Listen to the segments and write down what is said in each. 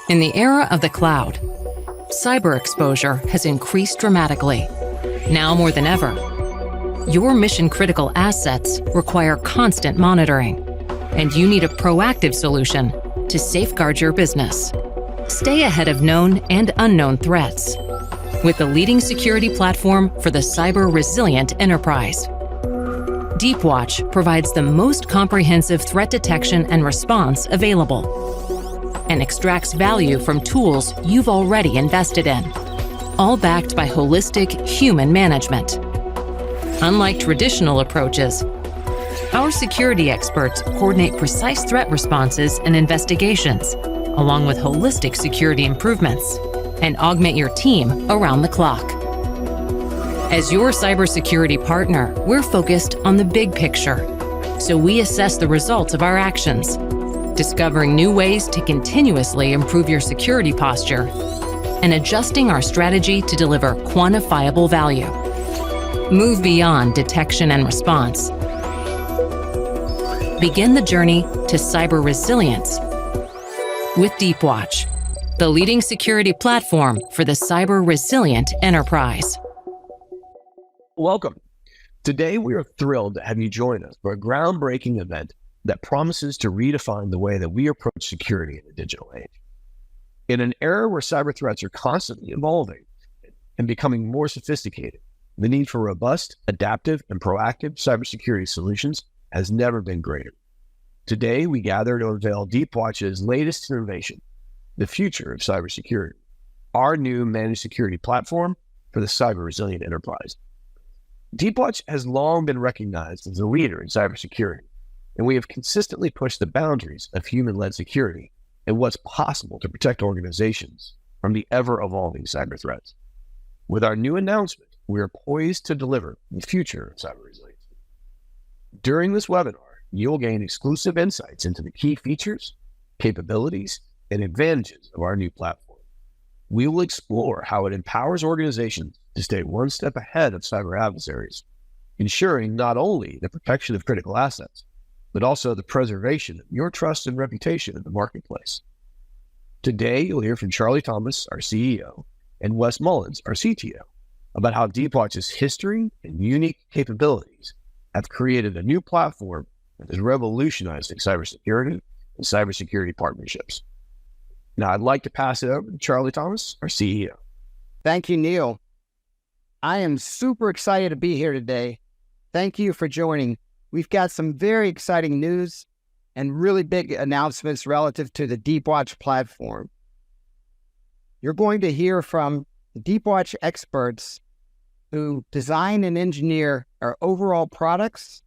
In the era of the cloud, cyber exposure has increased dramatically. Now more than ever, your mission-critical assets require constant monitoring, and you need a proactive solution to safeguard your business. Stay ahead of known and unknown threats with the leading security platform for the cyber-resilient enterprise. Deepwatch provides the most comprehensive threat detection and response available and extracts value from tools you've already invested in, all backed by holistic human management. Unlike traditional approaches, our security experts coordinate precise threat responses and investigations, along with holistic security improvements, and augment your team around the clock. As your cybersecurity partner, we're focused on the big picture, so we assess the results of our actions, discovering new ways to continuously improve your security posture, and adjusting our strategy to deliver quantifiable value. Move beyond detection and response. Begin the journey to cyber resilience with Deepwatch, the leading security platform for the cyber resilient enterprise. Welcome. Today, we are thrilled to have you join us for a groundbreaking event that promises to redefine the way that we approach security in the digital age. In an era where cyber threats are constantly evolving and becoming more sophisticated, the need for robust, adaptive, and proactive cybersecurity solutions has never been greater. Today, we gather to unveil Deepwatch's latest innovation, the future of cybersecurity, our new managed security platform for the cyber-resilient enterprise. Deepwatch has long been recognized as a leader in cybersecurity, and we have consistently pushed the boundaries of human-led security and what's possible to protect organizations from the ever-evolving cyber threats. With our new announcement, we are poised to deliver the future of cyber resilience. During this webinar, you'll gain exclusive insights into the key features, capabilities, and advantages of our new platform. We will explore how it empowers organizations to stay one step ahead of cyber adversaries, ensuring not only the protection of critical assets, but also the preservation of your trust and reputation in the marketplace. Today, you'll hear from Charlie Thomas, our CEO, and Wes Mullins, our CTO, about how Deepwatch's history and unique capabilities have created a new platform that is revolutionizing cybersecurity and cybersecurity partnerships. Now, I'd like to pass it over to Charlie Thomas, our CEO. Thank you, Neil. I am super excited to be here today. Thank you for joining. We've got some very exciting news and really big announcements relative to the Deepwatch platform. You're going to hear from the Deepwatch experts who design and engineer our overall products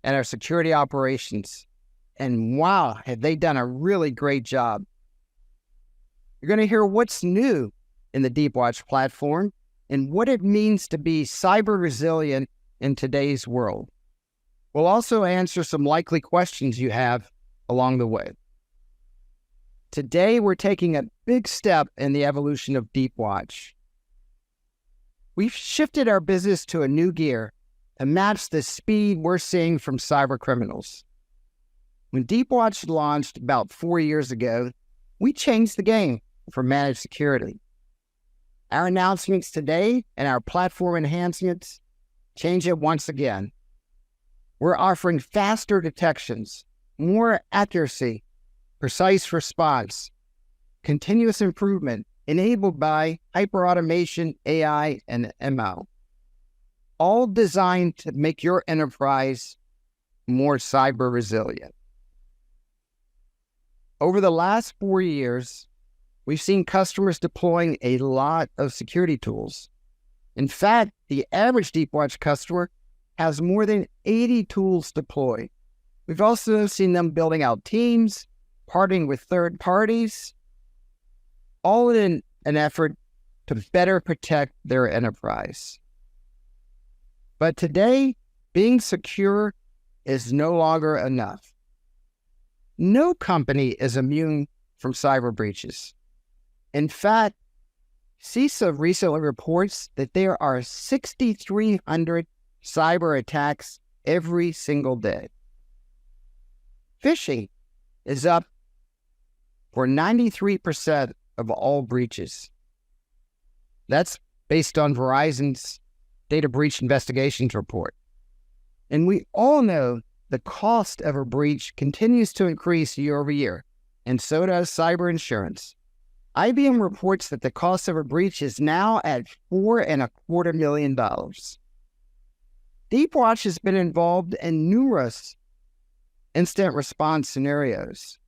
and our security operations. And wow, have they done a really great job. You're going to hear what's new in the Deepwatch platform and what it means to be cyber resilient in today's world. We'll also answer some likely questions you have along the way. Today, we're taking a big step in the evolution of Deepwatch. We've shifted our business to a new gear to match the speed we're seeing from cyber criminals. When Deepwatch launched about 4 years ago, we changed the game for managed security. Our announcements today and our platform enhancements change it once again. We're offering faster detections, more accuracy, precise response, continuous improvement enabled by hyperautomation, AI, and ML, all designed to make your enterprise more cyber resilient. Over the last 4 years, we've seen customers deploying a lot of security tools. In fact, the average Deepwatch customer has more than 80 tools deployed. We've also seen them building out teams, partnering with third parties, all in an effort to better protect their enterprise. But today, being secure is no longer enough. No company is immune from cyber breaches. In fact, CISA recently reports that there are 6,300 cyber attacks every single day. Phishing is up for 93% of all breaches. That's based on Verizon's Data Breach Investigations report. And we all know the cost of a breach continues to increase year over year, and so does cyber insurance. IBM reports that the cost of a breach is now at $4.25 million. Deepwatch has been involved in numerous incident response scenarios.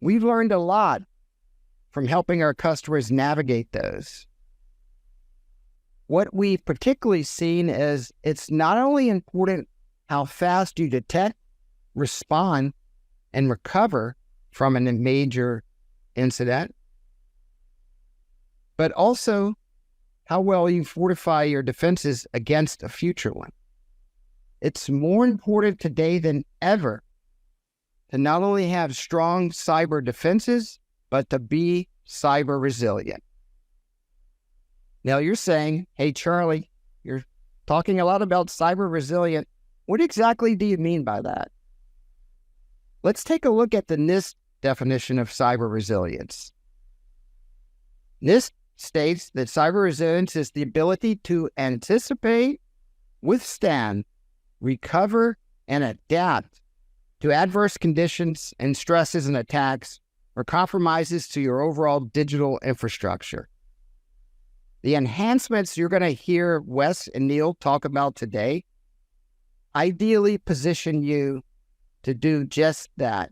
We've learned a lot from helping our customers navigate those. What we've particularly seen is it's not only important how fast you detect, respond, and recover from a major incident, but also how well you fortify your defenses against a future one. It's more important today than ever to not only have strong cyber defenses, but to be cyber resilient. Now you're saying, hey, Charlie, you're talking a lot about cyber resilient. What exactly do you mean by that? Let's take a look at the NIST definition of cyber resilience. NIST states that cyber resilience is the ability to anticipate, withstand, recover, and adapt to adverse conditions and stresses and attacks or compromises to your overall digital infrastructure. The enhancements you're going to hear Wes and Neil talk about today ideally position you to do just that.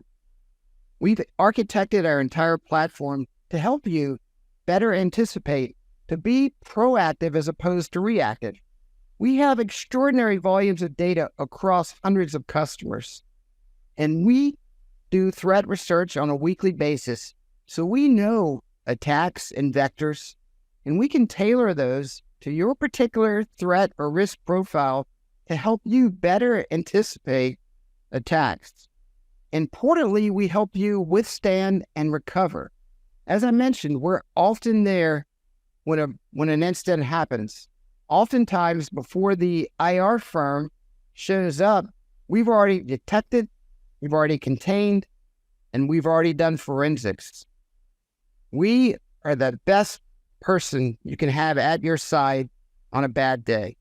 We've architected our entire platform to help you better anticipate, to be proactive as opposed to reactive. We have extraordinary volumes of data across hundreds of customers, and we do threat research on a weekly basis, so we know attacks and vectors, and we can tailor those to your particular threat or risk profile to help you better anticipate attacks. Importantly, we help you withstand and recover. As I mentioned, we're often there when an incident happens. Oftentimes, before the IR firm shows up, we've already detected, we've already contained, and we've already done forensics. We are the best person you can have at your side on a bad day.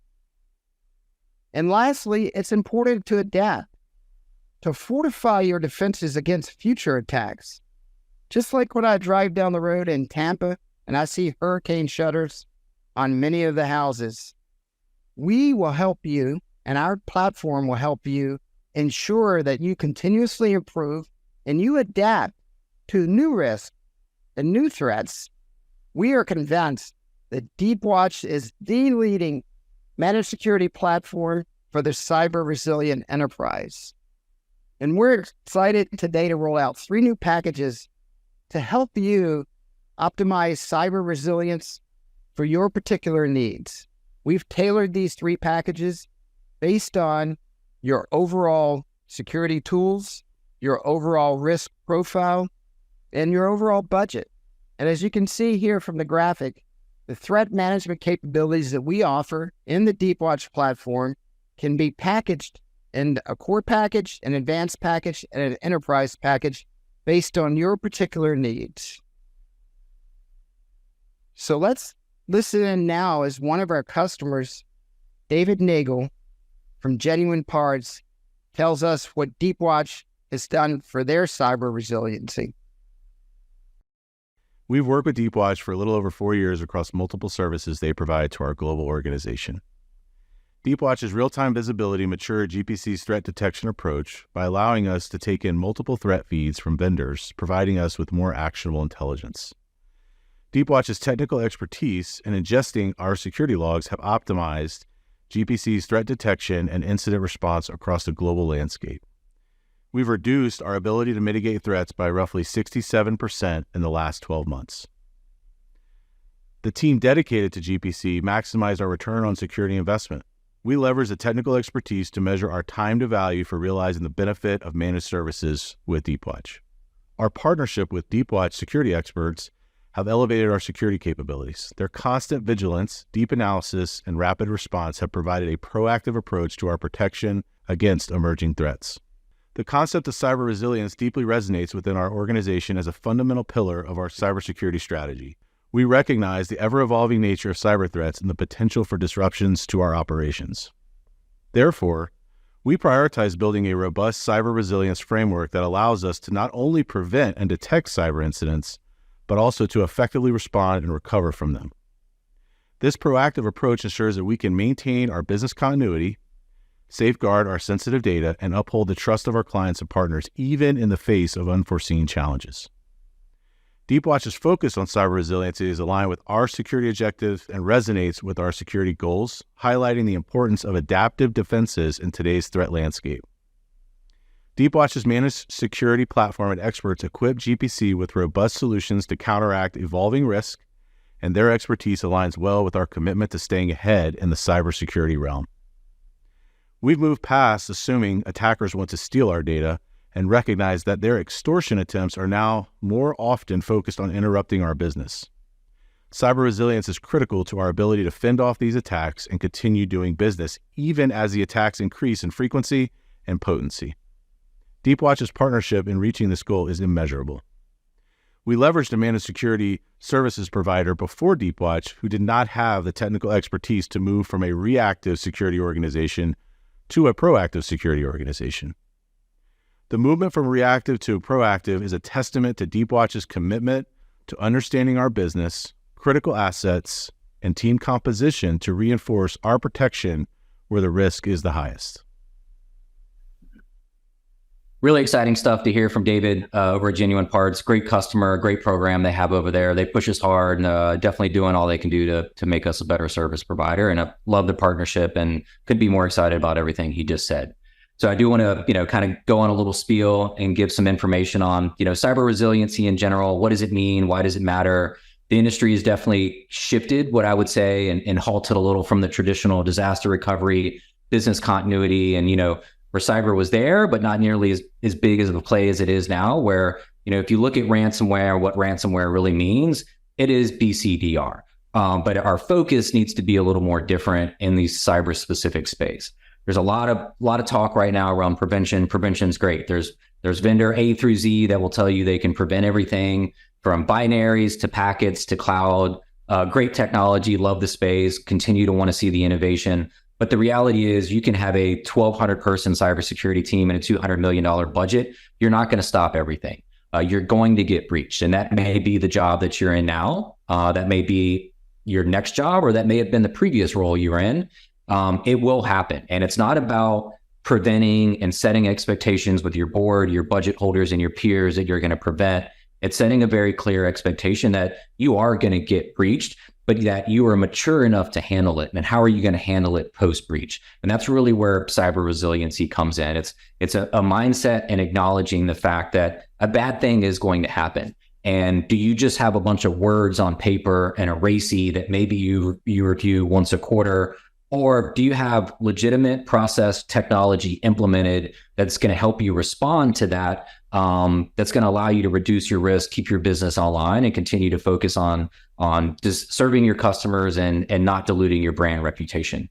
And lastly, it's important to adapt, to fortify your defenses against future attacks. Just like when I drive down the road in Tampa and I see hurricane shutters on many of the houses, we will help you, and our platform will help you ensure that you continuously improve and you adapt to new risks and new threats. We are convinced that Deepwatch is the leading managed security platform for the cyber resilient enterprise. And we're excited today to roll out 3 new packages to help you optimize cyber resilience for your particular needs. We've tailored these 3 packages based on your overall security tools, your overall risk profile, and your overall budget. And as you can see here from the graphic, the threat management capabilities that we offer in the Deepwatch platform can be packaged in a core package, an advanced package, and an enterprise package based on your particular needs. So let's listen in now as one of our customers, David Nagel from Genuine Parts, tells us what Deepwatch has done for their cyber resiliency. We've worked with Deepwatch for a little over 4 years across multiple services they provide to our global organization. Deepwatch's real-time visibility matured GPC's threat detection approach by allowing us to take in multiple threat feeds from vendors, providing us with more actionable intelligence. Deepwatch's technical expertise in ingesting our security logs have optimized GPC's threat detection and incident response across the global landscape. We've reduced our ability to mitigate threats by roughly 67% in the last 12 months. The team dedicated to GPC maximized our return on security investment. We leverage the technical expertise to measure our time to value for realizing the benefit of managed services with Deepwatch. Our partnership with Deepwatch security experts have elevated our security capabilities. Their constant vigilance, deep analysis, and rapid response have provided a proactive approach to our protection against emerging threats. The concept of cyber resilience deeply resonates within our organization as a fundamental pillar of our cybersecurity strategy. We recognize the ever-evolving nature of cyber threats and the potential for disruptions to our operations. Therefore, we prioritize building a robust cyber resilience framework that allows us to not only prevent and detect cyber incidents, but also to effectively respond and recover from them. This proactive approach ensures that we can maintain our business continuity, safeguard our sensitive data, and uphold the trust of our clients and partners, even in the face of unforeseen challenges. Deepwatch's focus on cyber resiliency is aligned with our security objectives and resonates with our security goals, highlighting the importance of adaptive defenses in today's threat landscape. Deepwatch's managed security platform and experts equip GPC with robust solutions to counteract evolving risk, and their expertise aligns well with our commitment to staying ahead in the cybersecurity realm. We've moved past assuming attackers want to steal our data and recognize that their extortion attempts are now more often focused on interrupting our business. Cyber resilience is critical to our ability to fend off these attacks and continue doing business, even as the attacks increase in frequency and potency. Deepwatch's partnership in reaching this goal is immeasurable. We leveraged a managed security services provider before Deepwatch who did not have the technical expertise to move from a reactive security organization to a proactive security organization. The movement from reactive to proactive is a testament to Deepwatch's commitment to understanding our business, critical assets, and team composition to reinforce our protection where the risk is the highest. Really exciting stuff to hear from David over at Genuine Parts. Great customer, great program they have over there. They push us hard and definitely doing all they can do to make us a better service provider. And I love the partnership and could be more excited about everything he just said. So I do want to, kind of go on a little spiel and give some information on, cyber resiliency in general. What does it mean? Why does it matter? The industry has definitely shifted, what I would say, and halted a little from the traditional disaster recovery, business continuity, and, where cyber was there, but not nearly as big as of a play as it is now, where, if you look at ransomware, what ransomware really means, it is BCDR. But our focus needs to be a little more different in the cyber specific space. There's a lot of talk right now around prevention. Prevention's great. There's vendor A through Z that will tell you they can prevent everything from binaries to packets to cloud. Great technology, love the space, continue to want to see the innovation. But the reality is you can have a 1,200 person cybersecurity team and a $200 million budget. You're not going to stop everything. You're going to get breached. And that may be the job that you're in now. That may be your next job, or that may have been the previous role you were in. It will happen. And it's not about preventing and setting expectations with your board, your budget holders, and your peers that you're going to prevent. It's setting a very clear expectation that you are going to get breached, but that you are mature enough to handle it. And how are you going to handle it post-breach? And that's really where cyber resiliency comes in. It's a mindset and acknowledging the fact that a bad thing is going to happen. And do you just have a bunch of words on paper and a RACI that maybe you review once a quarter? Or do you have legitimate process technology implemented that's going to help you respond to that, that's going to allow you to reduce your risk, keep your business online, and continue to focus on just serving your customers and not diluting your brand reputation?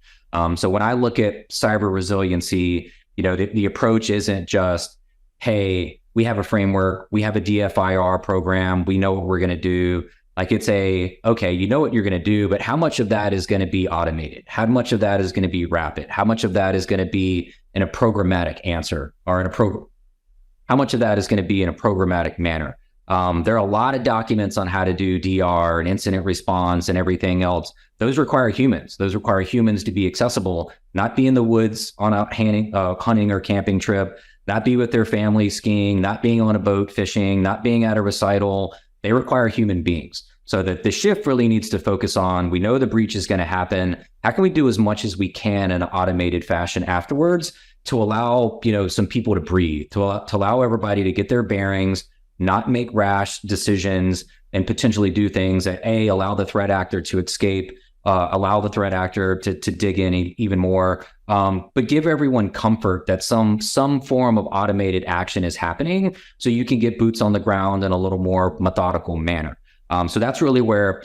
So when I look at cyber resiliency, the approach isn't just, hey, we have a framework, we have a DFIR program, we know what we're going to do. Like it's okay, you know what you're going to do, but how much of that is going to be automated? How much of that is going to be rapid? How much of that is going to be in a programmatic answer, or how much of that is going to be in a programmatic manner? There are a lot of documents on how to do DR and incident response and everything else. Those require humans. Those require humans to be accessible, not be in the woods on a hunting or camping trip, not be with their family skiing, not being on a boat fishing, not being at a recital. They require human beings. So that the shift really needs to focus on, we know the breach is going to happen. How can we do as much as we can in an automated fashion afterwards to allow, some people to breathe, to allow everybody to get their bearings, not make rash decisions, and potentially do things that allow the threat actor to escape, allow the threat actor to dig in even more, but give everyone comfort that some form of automated action is happening so you can get boots on the ground in a little more methodical manner. So that's really where,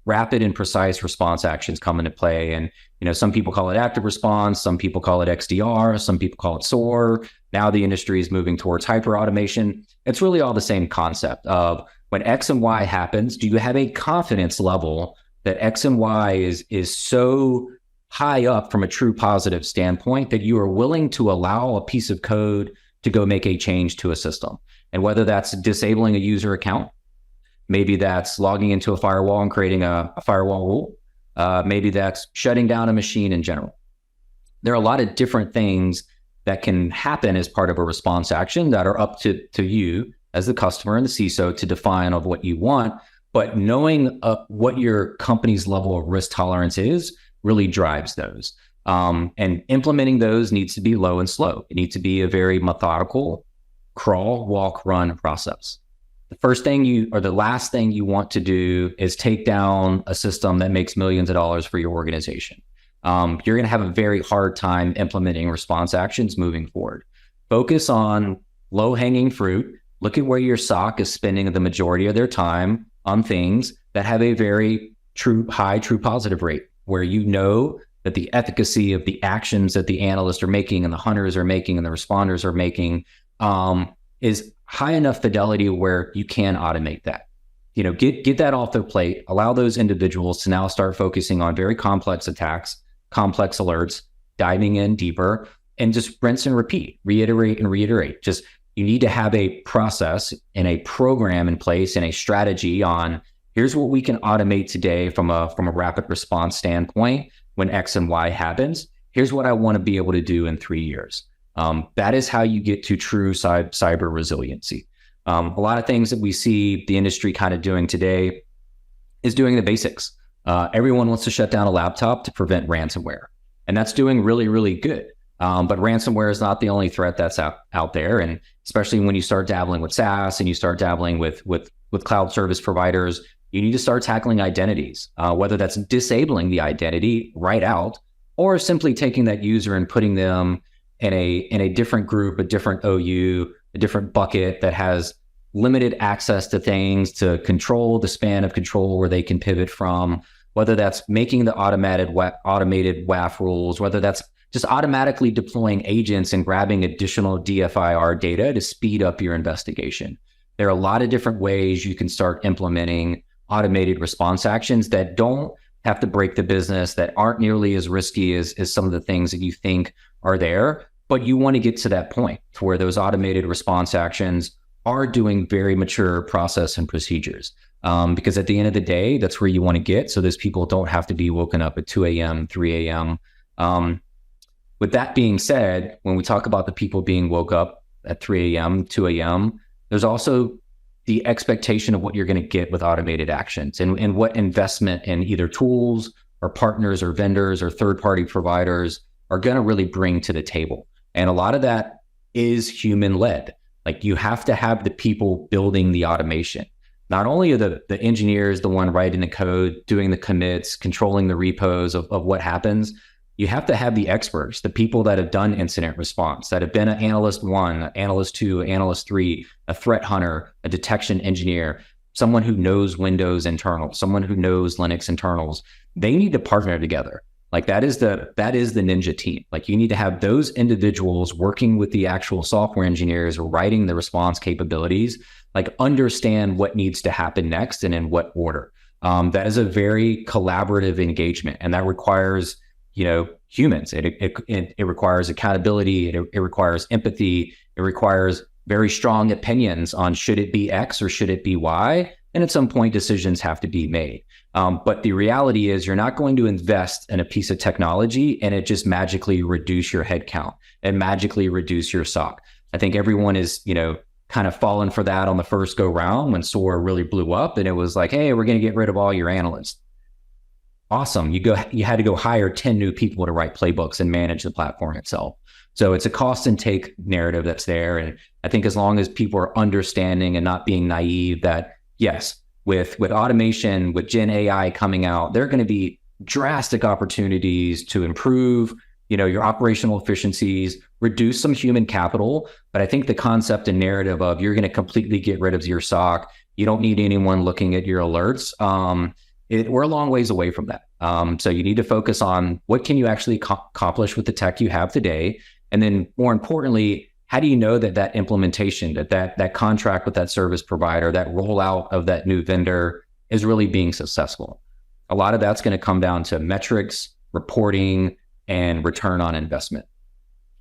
rapid and precise response actions come into play. And, some people call it active response, some people call it XDR, some people call it SOAR. Now the industry is moving towards hyper automation. It's really all the same concept of when X and Y happens, do you have a confidence level that X and Y is so high up from a true positive standpoint that you are willing to allow a piece of code to go make a change to a system? And whether that's disabling a user account, maybe that's logging into a firewall and creating a firewall rule, maybe that's shutting down a machine in general. There are a lot of different things that can happen as part of a response action that are up to you as the customer and the CISO to define of what you want. But knowing what your company's level of risk tolerance is really drives those. And implementing those needs to be low and slow. It needs to be a very methodical crawl, walk, run process. The first thing or the last thing you want to do is take down a system that makes millions of dollars for your organization. You're going to have a very hard time implementing response actions moving forward. Focus on low-hanging fruit. Look at where your SOC is spending the majority of their time on things that have a very high true positive rate, where you know that the efficacy of the actions that the analysts are making and the hunters are making and the responders are making is high enough fidelity where you can automate that. Get that off their plate. Allow those individuals to now start focusing on very complex attacks, complex alerts, diving in deeper, and just rinse and repeat, reiterate and reiterate. Just you need to have a process and a program in place and a strategy on here's what we can automate today from a rapid response standpoint when X and Y happens. Here's what I want to be able to do in 3 years. That is how you get to true cyber resiliency. A lot of things that we see the industry kind of doing today is doing the basics. Everyone wants to shut down a laptop to prevent ransomware, and that's doing really, really good. But ransomware is not the only threat that's out there. And especially when you start dabbling with SaaS and you start dabbling with cloud service providers, you need to start tackling identities, whether that's disabling the identity right out or simply taking that user and putting them in a different group, a different OU, a different bucket that has limited access to things to control the span of control where they can pivot from, whether that's making the automated WAF rules, whether that's just automatically deploying agents and grabbing additional DFIR data to speed up your investigation. There are a lot of different ways you can start implementing automated response actions that don't have to break the business, that aren't nearly as risky as some of the things that you think are there. But you want to get to that point to where those automated response actions are doing very mature process and procedures. Because at the end of the day, that's where you want to get. So those people don't have to be woken up at 2 a.m., 3 a.m. With that being said, when we talk about the people being woke up at 3 a.m., 2 a.m., there's also the expectation of what you're going to get with automated actions and what investment in either tools or partners or vendors or third-party providers are going to really bring to the table. And a lot of that is human-led. Like you have to have the people building the automation. Not only are the engineers the one writing the code, doing the commits, controlling the repos of what happens, you have to have the experts, the people that have done incident response, that have been an analyst 1, an analyst 2, an analyst 3, a threat hunter, a detection engineer, someone who knows Windows internals, someone who knows Linux internals. They need to partner together. Like that is the ninja team. Like you need to have those individuals working with the actual software engineers writing the response capabilities, like understand what needs to happen next and in what order. That is a very collaborative engagement, and that requires humans. It requires accountability. It requires empathy. It requires very strong opinions on should it be X or should it be Y? And at some point, decisions have to be made. But the reality is you're not going to invest in a piece of technology and it just magically reduce your headcount and magically reduce your SOC. I think everyone is, kind of fallen for that on the first go round when SOAR really blew up and it was like, hey, we're going to get rid of all your analysts. Awesome. You had to go hire 10 new people to write playbooks and manage the platform itself. So it's a cost and take narrative that's there. And I think as long as people are understanding and not being naive that, yes, with automation, with Gen AI coming out, there are going to be drastic opportunities to improve, your operational efficiencies, reduce some human capital. But I think the concept and narrative of you're going to completely get rid of your SOC, you don't need anyone looking at your alerts. We're a long ways away from that. So you need to focus on what can you actually accomplish with the tech you have today. And then more importantly, how do you know that that implementation, that contract with that service provider, that rollout of that new vendor is really being successful? A lot of that's going to come down to metrics, reporting, and return on investment.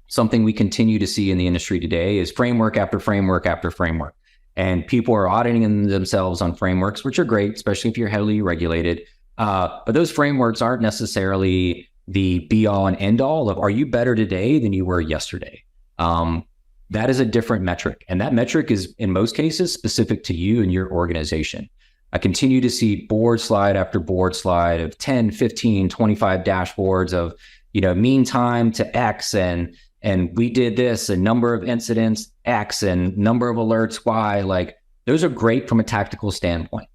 Something we continue to see in the industry today is framework after framework after framework. And people are auditing themselves on frameworks, which are great, especially if you're heavily regulated. But those frameworks aren't necessarily the be all and end all of, are you better today than you were yesterday? That is a different metric. And that metric is, in most cases, specific to you and your organization. I continue to see board slide after board slide of 10, 15, 25 dashboards of, mean time to X, and we did this, a number of incidents X, and number of alerts Y. Like, those are great from a tactical standpoint.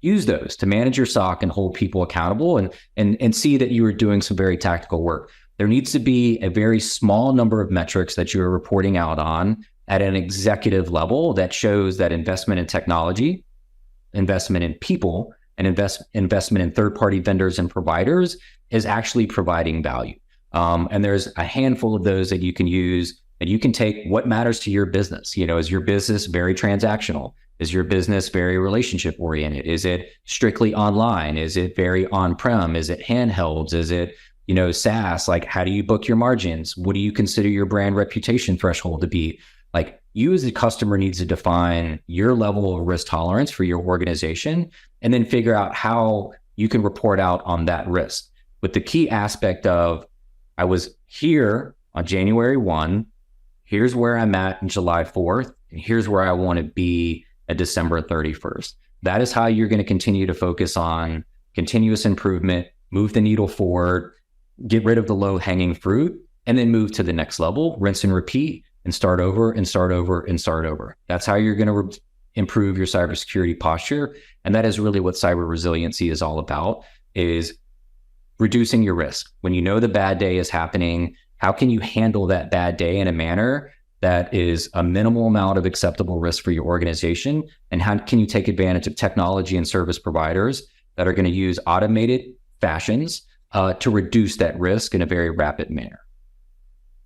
Use those to manage your SOC and hold people accountable, and see that you are doing some very tactical work. There needs to be a very small number of metrics that you're reporting out on at an executive level that shows that investment in technology, investment in people, and investment in third-party vendors and providers is actually providing value. And there's a handful of those that you can use, and you can take what matters to your business. Is your business very transactional? Is your business very relationship oriented? Is it strictly online? Is it very on-prem? Is it handhelds? Is it, SaaS? Like, how do you book your margins? What do you consider your brand reputation threshold to be? Like, you as a customer needs to define your level of risk tolerance for your organization, and then figure out how you can report out on that risk. With the key aspect of, I was here on January 1, here's where I'm at in July 4th, and here's where I want to be at December 31st. That is how you're going to continue to focus on continuous improvement, move the needle forward, get rid of the low hanging fruit, and then move to the next level, rinse and repeat, and start over and start over and start over. That's how you're going to improve your cybersecurity posture. And that is really what cyber resiliency is all about, is reducing your risk. When you know the bad day is happening, how can you handle that bad day in a manner that is a minimal amount of acceptable risk for your organization? And how can you take advantage of technology and service providers that are going to use automated fashions to reduce that risk in a very rapid manner?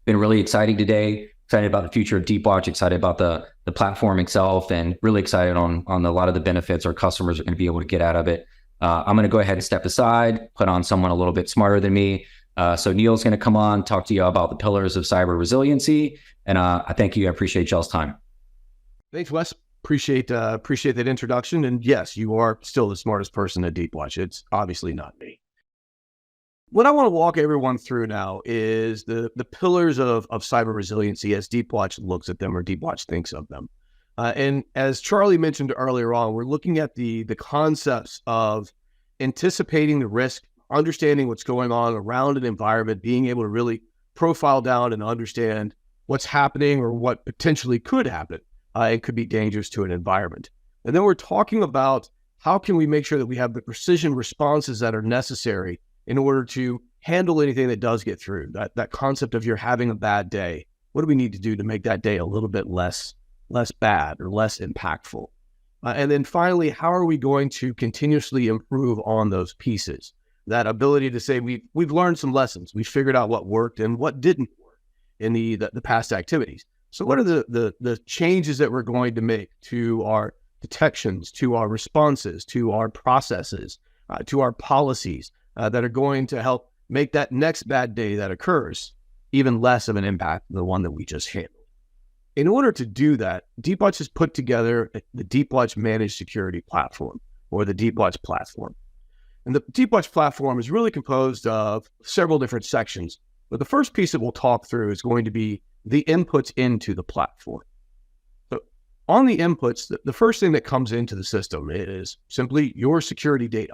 Been really exciting today. Excited about the future of Deepwatch, excited about the platform itself, and really excited on a lot of the benefits our customers are going to be able to get out of it. I'm going to go ahead and step aside, put on someone a little bit smarter than me. So Neil's going to come on, talk to you about the pillars of cyber resiliency. And I thank you. I appreciate y'all's time. Thanks, Wes. Appreciate that introduction. And yes, you are still the smartest person at Deepwatch. It's obviously not me. What I want to walk everyone through now is the pillars of cyber resiliency as Deepwatch looks at them, or Deepwatch thinks of them. And as Charlie mentioned earlier on, we're looking at the concepts of anticipating the risk, understanding what's going on around an environment, being able to really profile down and understand what's happening or what potentially could happen. It could be dangerous to an environment. And then we're talking about how can we make sure that we have the precision responses that are necessary in order to handle anything that does get through. That concept of you're having a bad day. What do we need to do to make that day a little bit less bad or less impactful? And then finally, how are we going to continuously improve on those pieces? That ability to say we've learned some lessons. We figured out what worked and what didn't work in the past activities. So what are the changes that we're going to make to our detections, to our responses, to our processes, to our policies that are going to help make that next bad day that occurs even less of an impact than the one that we just handled? In order to do that, Deepwatch has put together the Deepwatch Managed Security Platform, or the Deepwatch Platform. And the Deepwatch Platform is really composed of several different sections. But the first piece that we'll talk through is going to be the inputs into the platform. So on the inputs, the first thing that comes into the system is simply your security data.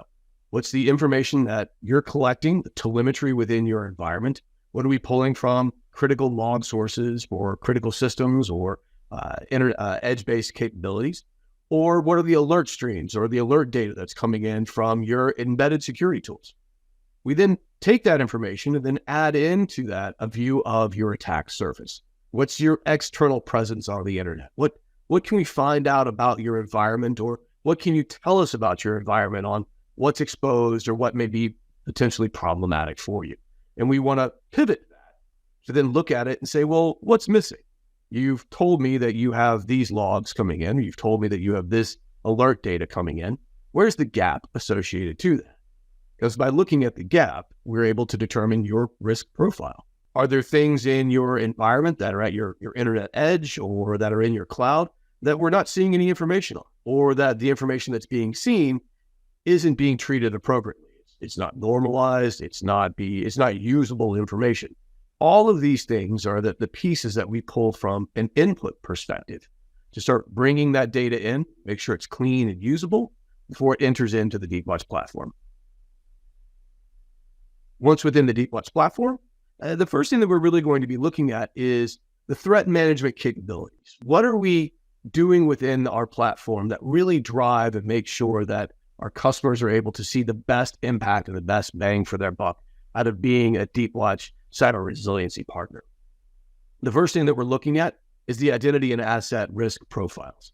What's the information that you're collecting, the telemetry within your environment? What are we pulling from critical log sources or critical systems or edge-based capabilities? Or what are the alert streams or the alert data that's coming in from your embedded security tools? We then take that information and then add into that a view of your attack surface. What's your external presence on the internet? What can we find out about your environment, or what can you tell us about your environment on what's exposed or what may be potentially problematic for you? And we want to pivot that to then look at it and say, well, what's missing? You've told me that you have these logs coming in. You've told me that you have this alert data coming in. Where's the gap associated to that? Because by looking at the gap, we're able to determine your risk profile. Are there things in your environment that are at your internet edge or that are in your cloud that we're not seeing any information on, or that the information that's being seen isn't being treated appropriately? It's not normalized. It's not usable information. All of these things are the pieces that we pull from an input perspective to start bringing that data in, make sure it's clean and usable before it enters into the Deepwatch platform. Once within the Deepwatch platform, the first thing that we're really going to be looking at is the threat management capabilities. What are we doing within our platform that really drive and make sure that our customers are able to see the best impact and the best bang for their buck out of being a Deepwatch cyber resiliency partner? The first thing that we're looking at is the identity and asset risk profiles.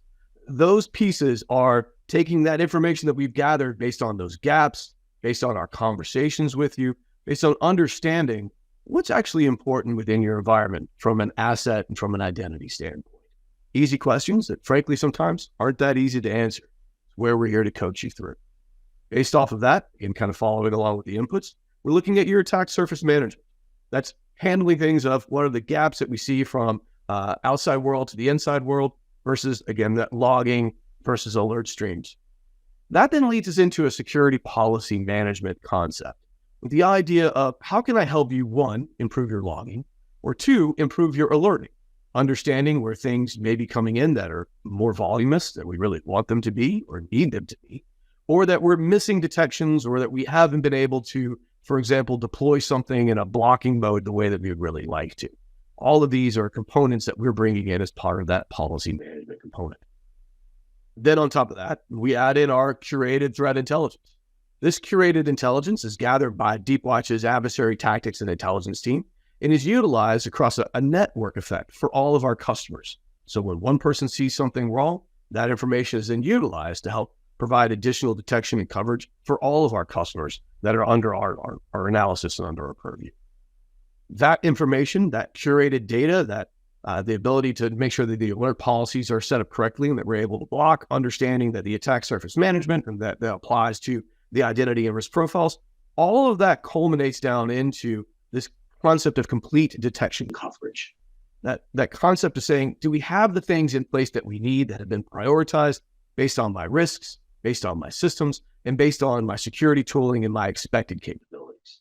Those pieces are taking that information that we've gathered based on those gaps, based on our conversations with you, based on understanding what's actually important within your environment from an asset and from an identity standpoint. Easy questions that frankly sometimes aren't that easy to answer. It's where we're here to coach you through. Based off of that, and kind of following along with the inputs, we're looking at your attack surface management. That's handling things of what are the gaps that we see from outside world to the inside world versus, again, that logging versus alert streams. That then leads us into a security policy management concept with the idea of how can I help you, one, improve your logging, or two, improve your alerting, understanding where things may be coming in that are more voluminous than we really want them to be or need them to be, or that we're missing detections, or that we haven't been able to, for example, deploy something in a blocking mode the way that we would really like to. All of these are components that we're bringing in as part of that policy management component. Then on top of that, we add in our curated threat intelligence. This curated intelligence is gathered by Deepwatch's adversary tactics and intelligence team and is utilized across a network effect for all of our customers. So when one person sees something wrong, that information is then utilized to help provide additional detection and coverage for all of our customers that are under our analysis and under our purview. That information, that curated data, that the ability to make sure that the alert policies are set up correctly and that we're able to block, understanding that the attack surface management and that applies to the identity and risk profiles, all of that culminates down into this concept of complete detection coverage. That concept of saying, do we have the things in place that we need that have been prioritized based on my risks, based on my systems, and based on my security tooling and my expected capabilities?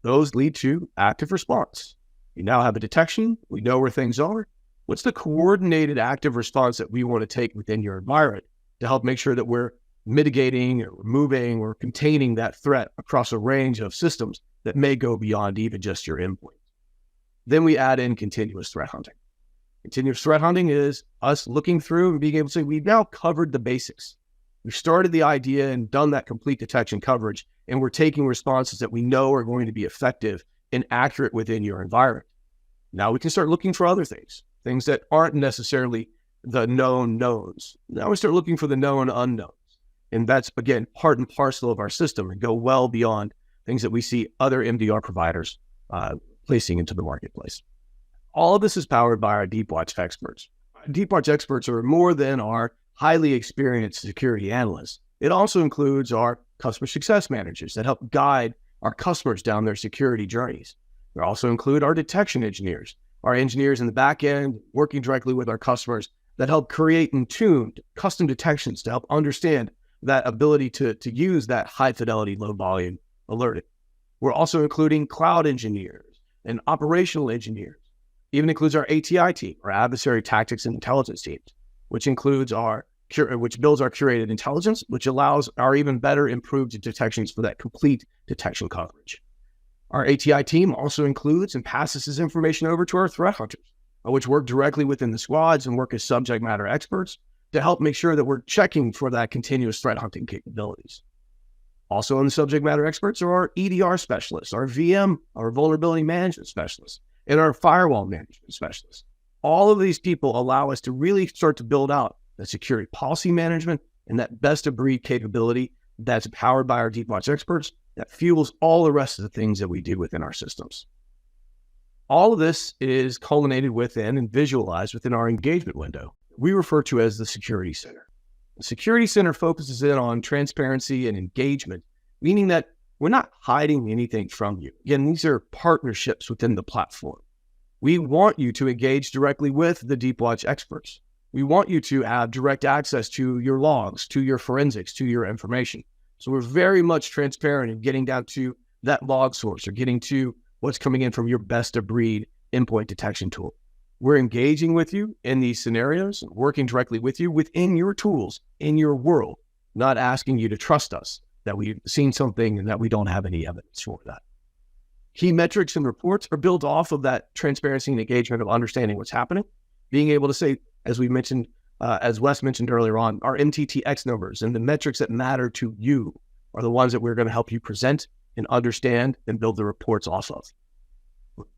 Those lead to active response. We now have a detection. We know where things are. What's the coordinated active response that we want to take within your environment to help make sure that we're mitigating or removing or containing that threat across a range of systems that may go beyond even just your endpoint? Then we add in continuous threat hunting. Continuous threat hunting is us looking through and being able to say, we've now covered the basics. We've started the idea and done that complete detection coverage, and we're taking responses that we know are going to be effective and accurate within your environment. Now we can start looking for other things that aren't necessarily the known knowns. Now we start looking for the known unknowns. And that's, again, part and parcel of our system and go well beyond things that we see other MDR providers placing into the marketplace. All of this is powered by our Deepwatch experts. Deepwatch experts are more than our highly experienced security analysts. It also includes our customer success managers that help guide our customers down their security journeys. They also include our detection engineers, our engineers in the back end working directly with our customers that help create and tune custom detections to help understand that ability to use that high fidelity, low volume alerting. We're also including cloud engineers and operational engineers. Even includes our ATI team, our adversary tactics and intelligence teams, which includes which builds our curated intelligence, which allows our even better improved detections for that complete detection coverage. Our ATI team also includes and passes this information over to our threat hunters, which work directly within the squads and work as subject matter experts to help make sure that we're checking for that continuous threat hunting capabilities. Also in the subject matter experts are our EDR specialists, our VM, our vulnerability management specialists, and our firewall management specialists. All of these people allow us to really start to build out the security policy management and that best of breed capability that's powered by our Deepwatch experts that fuels all the rest of the things that we do within our systems. All of this is culminated within and visualized within our engagement window we refer to as the Security Center. The Security Center focuses in on transparency and engagement, meaning that we're not hiding anything from you. Again, these are partnerships within the platform. We want you to engage directly with the Deepwatch experts. We want you to have direct access to your logs, to your forensics, to your information. So we're very much transparent in getting down to that log source or getting to what's coming in from your best of breed endpoint detection tool. We're engaging with you in these scenarios, working directly with you within your tools, in your world, not asking you to trust us that we've seen something and that we don't have any evidence for that. Key metrics and reports are built off of that transparency and engagement of understanding what's happening, being able to say, as we mentioned, as Wes mentioned earlier on, our MTTX numbers and the metrics that matter to you are the ones that we're going to help you present and understand and build the reports off of.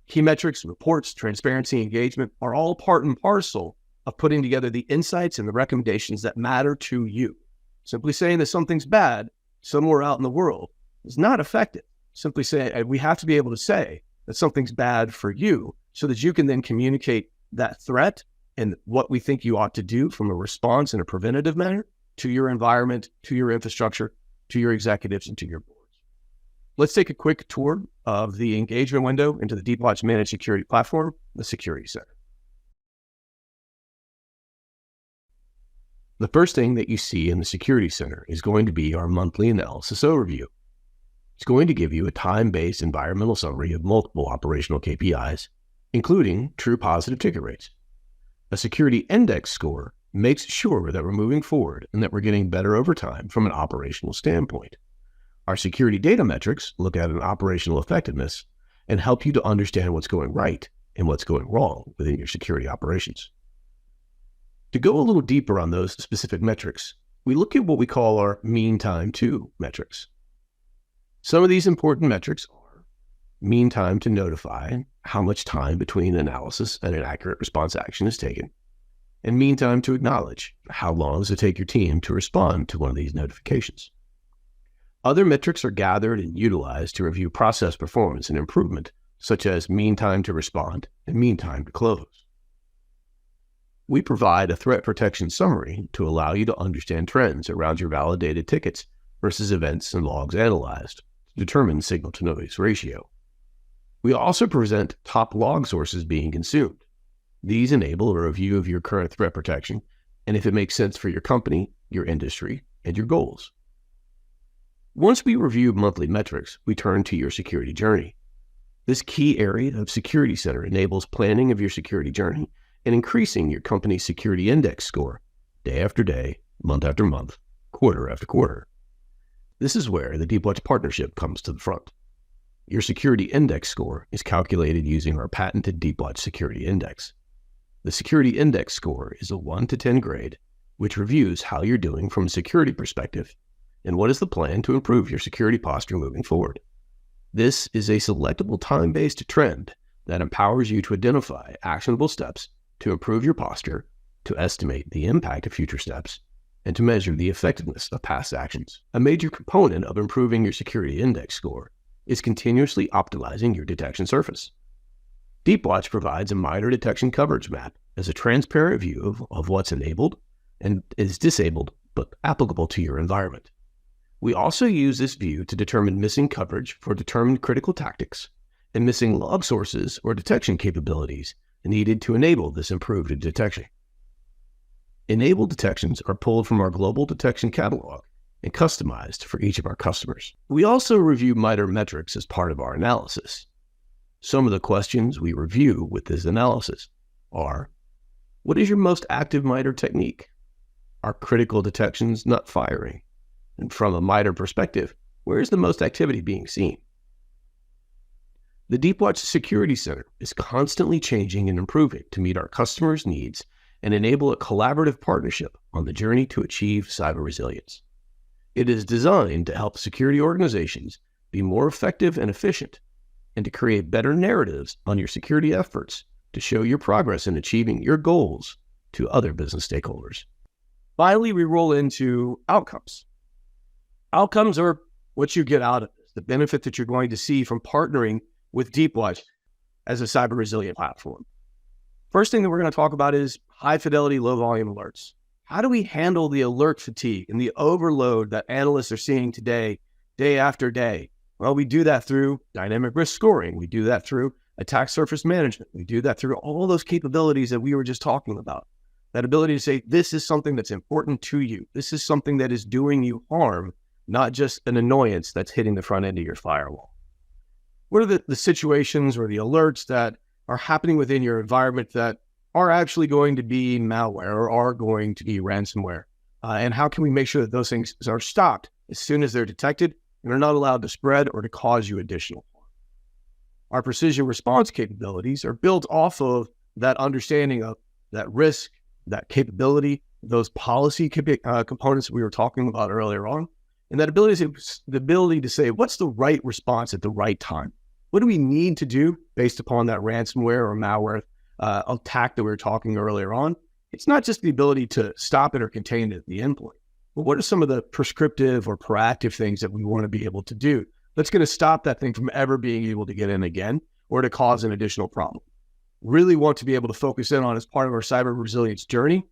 Key metrics, reports, transparency, engagement are all part and parcel of putting together the insights and the recommendations that matter to you. Simply saying that something's bad somewhere out in the world is not effective. Simply say, we have to be able to say that something's bad for you so that you can then communicate that threat and what we think you ought to do from a response in a preventative manner to your environment, to your infrastructure, to your executives, and to your boards. Let's take a quick tour of the engagement window into the Deepwatch Managed Security Platform, the Security Center. The first thing that you see in the Security Center is going to be our monthly analysis overview. It's going to give you a time-based environmental summary of multiple operational KPIs, including true positive ticket rates. A security index score makes sure that we're moving forward and that we're getting better over time from an operational standpoint. Our security data metrics look at an operational effectiveness and help you to understand what's going right and what's going wrong within your security operations. To go a little deeper on those specific metrics, we look at what we call our mean time to metrics. Some of these important metrics are mean time to notify, how much time between analysis and an accurate response action is taken, and mean time to acknowledge, how long does it take your team to respond to one of these notifications. Other metrics are gathered and utilized to review process performance and improvement, such as mean time to respond and mean time to close. We provide a threat protection summary to allow you to understand trends around your validated tickets versus events and logs analyzed to determine signal-to-noise ratio. We also present top log sources being consumed. These enable a review of your current threat protection and if it makes sense for your company, your industry, and your goals. Once we review monthly metrics, we turn to your security journey. This key area of Security Center enables planning of your security journey and increasing your company's security index score day after day, month after month, quarter after quarter. This is where the Deepwatch partnership comes to the front. Your security index score is calculated using our patented Deepwatch Security Index. The security index score is a 1 to 10 grade, which reviews how you're doing from a security perspective and what is the plan to improve your security posture moving forward. This is a selectable time-based trend that empowers you to identify actionable steps to improve your posture, to estimate the impact of future steps, and to measure the effectiveness of past actions. A major component of improving your security index score is continuously optimizing your detection surface. Deepwatch provides a MITRE detection coverage map as a transparent view of what's enabled and is disabled but applicable to your environment. We also use this view to determine missing coverage for determined critical tactics and missing log sources or detection capabilities needed to enable this improved detection. Enabled detections are pulled from our global detection catalog and customized for each of our customers. We also review MITRE metrics as part of our analysis. Some of the questions we review with this analysis are, what is your most active MITRE technique? Are critical detections not firing? And from a MITRE perspective, where is the most activity being seen? The Deepwatch Security Center is constantly changing and improving to meet our customers' needs and enable a collaborative partnership on the journey to achieve cyber resilience. It is designed to help security organizations be more effective and efficient, and to create better narratives on your security efforts to show your progress in achieving your goals to other business stakeholders. Finally, we roll into outcomes. Outcomes are what you get out of this, the benefit that you're going to see from partnering with Deepwatch. as a cyber resilient platform. First thing that we're going to talk about is high fidelity, low volume alerts. How do we handle the alert fatigue and the overload that analysts are seeing today, day after day? Well, we do that through dynamic risk scoring. We do that through attack surface management. We do that through all those capabilities that we were just talking about. That ability to say, this is something that's important to you. This is something that is doing you harm, not just an annoyance that's hitting the front end of your firewall. What are the situations or the alerts that are happening within your environment that are actually going to be malware or are going to be ransomware? And how can we make sure that those things are stopped as soon as they're detected and are not allowed to spread or to cause you additional harm? Our precision response capabilities are built off of that understanding of that risk, that capability, those policy components we were talking about earlier on, and that the ability to say, what's the right response at the right time? What do we need to do based upon that ransomware or malware attack that we were talking earlier on? It's not just the ability to stop it or contain it at the endpoint, but what are some of the prescriptive or proactive things that we want to be able to do that's going to stop that thing from ever being able to get in again or to cause an additional problem? Really want to be able to focus in on as part of our cyber resilience journey.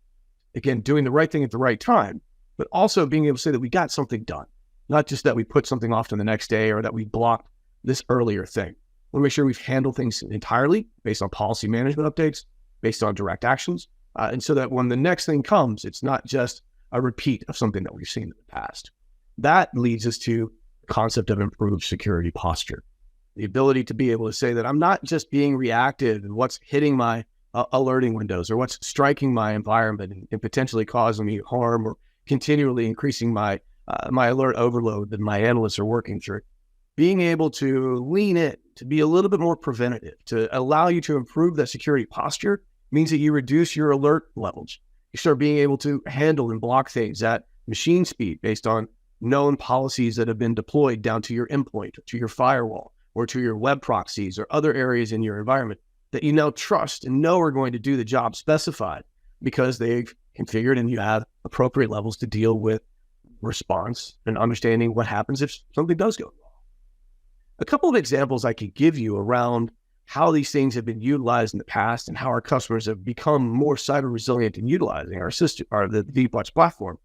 Again, doing the right thing at the right time, but also being able to say that we got something done, not just that we put something off to the next day or that we blocked this earlier thing. We want to make sure we've handled things entirely based on policy management updates, based on direct actions, and so that when the next thing comes, it's not just a repeat of something that we've seen in the past. That leads us to the concept of improved security posture. The ability to be able to say that I'm not just being reactive and what's hitting my alerting windows or what's striking my environment and potentially causing me harm or continually increasing my alert overload that my analysts are working through. Being able to lean in, to be a little bit more preventative, to allow you to improve that security posture means that you reduce your alert levels. You start being able to handle and block things at machine speed based on known policies that have been deployed down to your endpoint, or to your firewall, or to your web proxies or other areas in your environment that you now trust and know are going to do the job specified because they've configured and you have appropriate levels to deal with response and understanding what happens if something does go wrong. A couple of examples I could give you around how these things have been utilized in the past and how our customers have become more cyber resilient in utilizing our system, or the Deepwatch platform,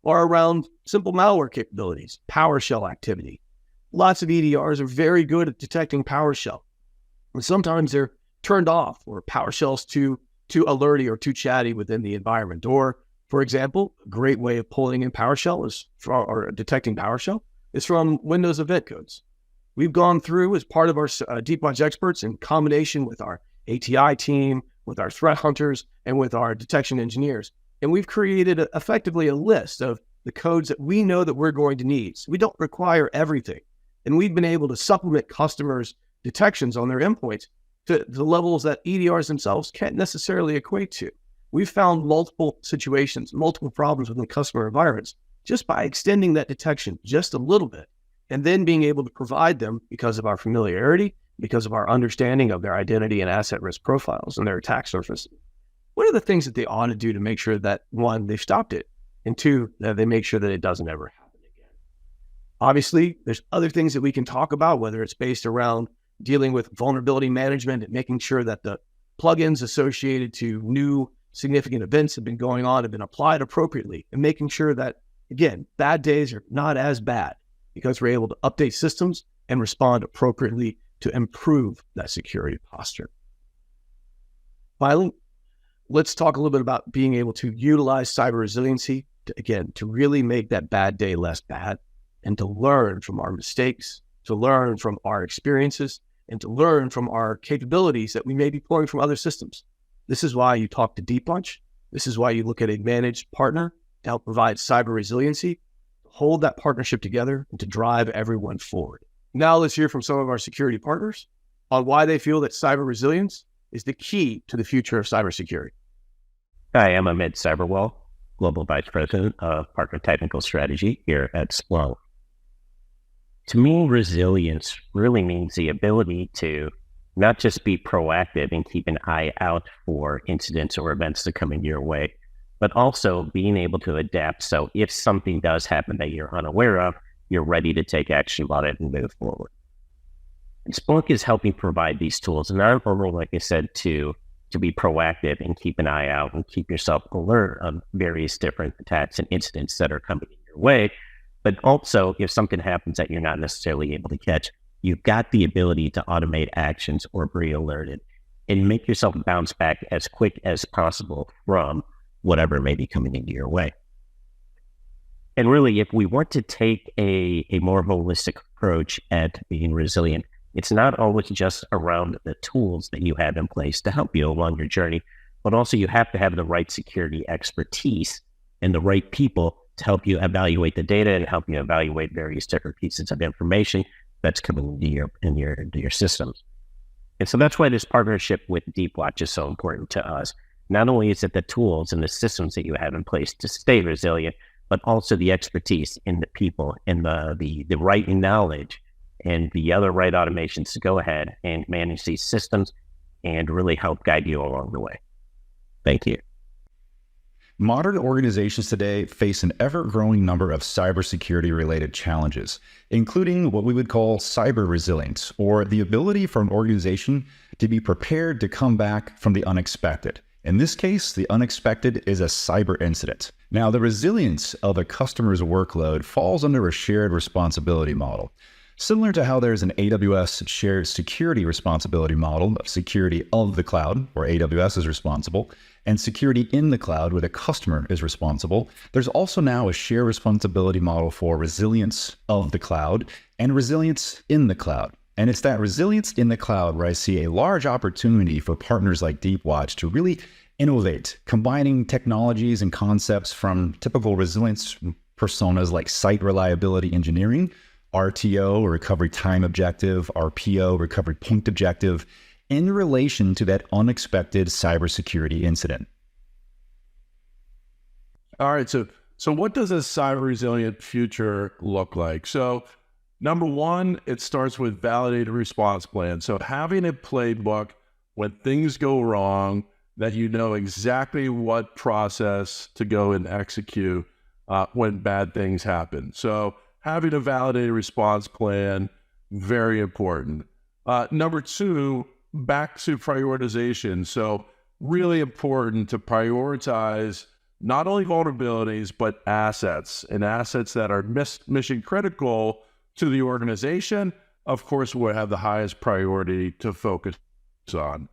are around simple malware capabilities, PowerShell activity. Lots of EDRs are very good at detecting PowerShell. And sometimes they're turned off or PowerShell's too alerty or too chatty within the environment. Or, for example, a great way of pulling in PowerShell or detecting PowerShell is from Windows event codes. We've gone through as part of our Deepwatch experts in combination with our ATI team, with our threat hunters, and with our detection engineers. And we've created effectively a list of the codes that we know that we're going to need. So we don't require everything. And we've been able to supplement customers' detections on their endpoints to the levels that EDRs themselves can't necessarily equate to. We've found multiple situations, multiple problems within customer environments just by extending that detection just a little bit and then being able to provide them because of our familiarity, because of our understanding of their identity and asset risk profiles and their attack surface. What are the things that they ought to do to make sure that, one, they've stopped it, and two, that they make sure that it doesn't ever happen again? Obviously, there's other things that we can talk about, whether it's based around dealing with vulnerability management and making sure that the plugins associated to new significant events have been going on, have been applied appropriately, and making sure that, again, bad days are not as bad because we're able to update systems and respond appropriately to improve that security posture. Finally, let's talk a little bit about being able to utilize cyber resiliency to really make that bad day less bad and to learn from our mistakes, to learn from our experiences, and to learn from our capabilities that we may be pulling from other systems. This is why you talk to Deepwatch. This is why you look at a managed partner to help provide cyber resiliency, hold that partnership together, and to drive everyone forward. Now let's hear from some of our security partners on why they feel that cyber resilience is the key to the future of cybersecurity. Hi, I'm Ahmed Cyberwell, Global Vice President of Partner Technical Strategy here at Splunk. To me, resilience really means the ability to not just be proactive and keep an eye out for incidents or events that come in your way, but also being able to adapt. So if something does happen that you're unaware of, you're ready to take action about it and move forward. And Splunk is helping provide these tools, and not only, like I said, to be proactive and keep an eye out and keep yourself alert on various different attacks and incidents that are coming your way, but also if something happens that you're not necessarily able to catch, you've got the ability to automate actions or be alerted and make yourself bounce back as quick as possible from whatever may be coming into your way. And really, if we want to take a more holistic approach at being resilient, it's not always just around the tools that you have in place to help you along your journey, but also you have to have the right security expertise and the right people to help you evaluate the data and help you evaluate various different pieces of information that's coming into your systems. And so that's why this partnership with Deepwatch is so important to us. Not only is it the tools and the systems that you have in place to stay resilient, but also the expertise in the people and the right knowledge and the other right automations to go ahead and manage these systems and really help guide you along the way. Thank you. Modern organizations today face an ever-growing number of cybersecurity-related challenges, including what we would call cyber resilience, or the ability for an organization to be prepared to come back from the unexpected. In this case, the unexpected is a cyber incident. Now, the resilience of a customer's workload falls under a shared responsibility model. Similar to how there's an AWS shared security responsibility model of security of the cloud, where AWS is responsible, and security in the cloud, where the customer is responsible, there's also now a shared responsibility model for resilience of the cloud and resilience in the cloud. And it's that resilience in the cloud where I see a large opportunity for partners like Deepwatch to really innovate, combining technologies and concepts from typical resilience personas like site reliability engineering, RTO, or recovery time objective, RPO, recovery point objective, in relation to that unexpected cybersecurity incident. All right, so what does a cyber resilient future look like? So number one, it starts with validated response plan. So having a playbook when things go wrong, that you know exactly what process to go and execute when bad things happen. So having a validated response plan, very important. Number two, back to prioritization. So really important to prioritize not only vulnerabilities, but assets, and assets that are mission critical to the organization, of course, will have the highest priority to focus on.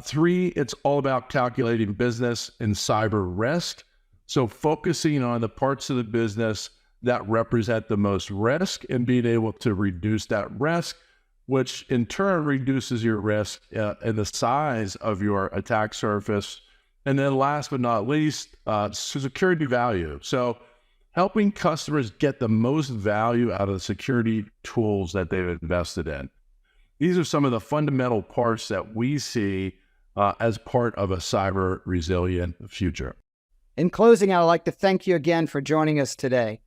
Three, it's all about calculating business and cyber risk. So focusing on the parts of the business that represent the most risk and being able to reduce that risk, which in turn reduces your risk and the size of your attack surface. And then last but not least, security value. So helping customers get the most value out of the security tools that they've invested in. These are some of the fundamental parts that we see as part of a cyber resilient future. In closing, I'd like to thank you again for joining us today.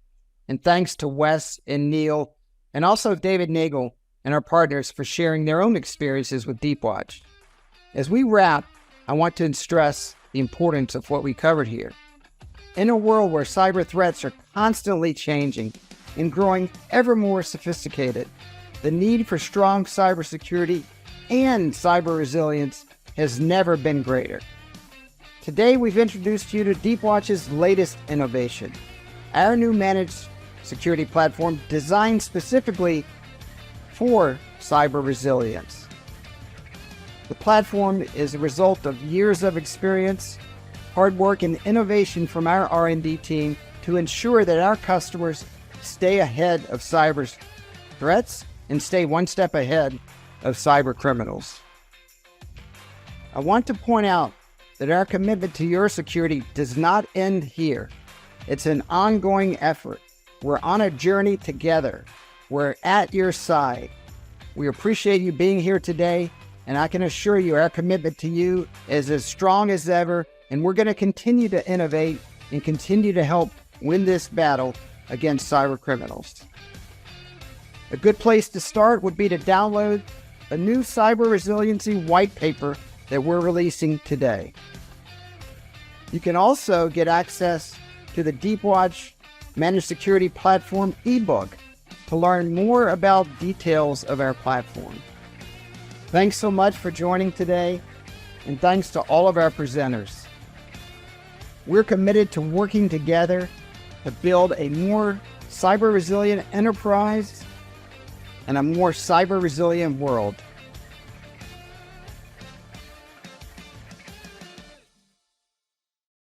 And thanks to Wes and Neil, and also David Nagel and our partners for sharing their own experiences with Deepwatch. As we wrap, I want to stress the importance of what we covered here. In a world where cyber threats are constantly changing and growing ever more sophisticated, the need for strong cybersecurity and cyber resilience has never been greater. Today, we've introduced you to Deepwatch's latest innovation, our new managed security platform designed specifically for cyber resilience. The platform is a result of years of experience, hard work, and innovation from our R&D team to ensure that our customers stay ahead of cyber threats and stay one step ahead of cyber criminals. I want to point out that our commitment to your security does not end here. It's an ongoing effort. We're on a journey together. We're at your side. We appreciate you being here today, and I can assure you our commitment to you is as strong as ever, and we're going to continue to innovate and continue to help win this battle against cyber criminals. A good place to start would be to download a new cyber resiliency white paper that we're releasing today. You can also get access to the Deepwatch Managed Security Platform ebook to learn more about details of our platform. Thanks so much for joining today, and thanks to all of our presenters. We're committed to working together to build a more cyber resilient enterprise and a more cyber resilient world.